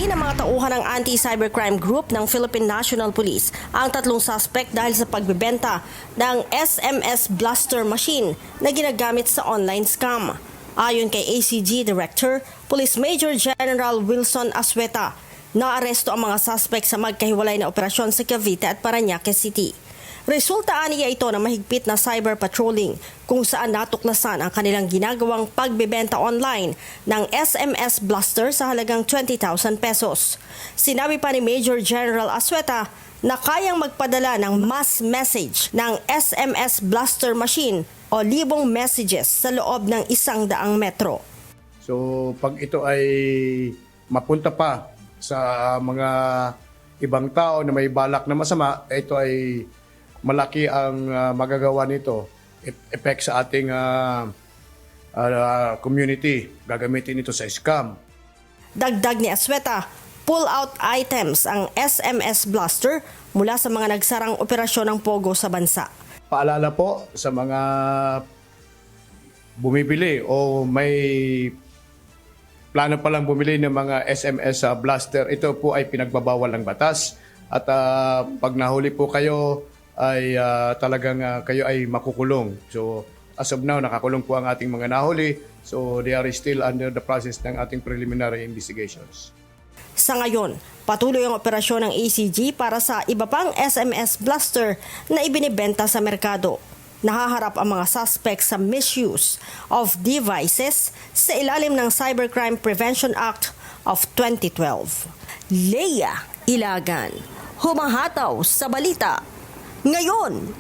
Nahuli ng mga tauhan ng anti-cybercrime group ng Philippine National Police ang 3 suspect dahil sa pagbebenta ng SMS blaster machine na ginagamit sa online scam. Ayon kay ACG Director, Police Major General Wilson Asweta, naaresto ang mga suspect sa magkahiwalay na operasyon sa Cavite at Parañaque City. Resulta niya ito ng mahigpit na cyber patrolling kung saan natuklasan ang kanilang ginagawang pagbebenta online ng SMS blaster sa halagang 20,000 pesos. Sinabi pa ni Major General Asweta na kayang magpadala ng mass message ng SMS blaster machine o libong messages sa loob ng 100 metro. So pag ito ay mapunta pa sa mga ibang tao na may balak na masama, ito ay malaki ang magagawa nito, effect sa ating community. Gagamitin ito sa scam. Dagdag ni Asweta, pull-out items ang SMS blaster mula sa mga nagsarang operasyon ng Pogo sa bansa. Paalala po sa mga bumibili o may plano palang bumili ng mga SMS blaster, ito po ay pinagbabawal ng batas. At pag nahuli po kayo, ay talagang kayo ay makukulong. So as of now, nakakulong po ang ating mga nahuli. So they are still under the process ng ating preliminary investigations. Sa ngayon, patuloy ang operasyon ng ACG para sa iba pang SMS blaster na ibinibenta sa merkado. Nahaharap ang mga suspects sa misuse of devices sa ilalim ng Cybercrime Prevention Act of 2012. Leia Ilagan, humahataw sa balita ngayon.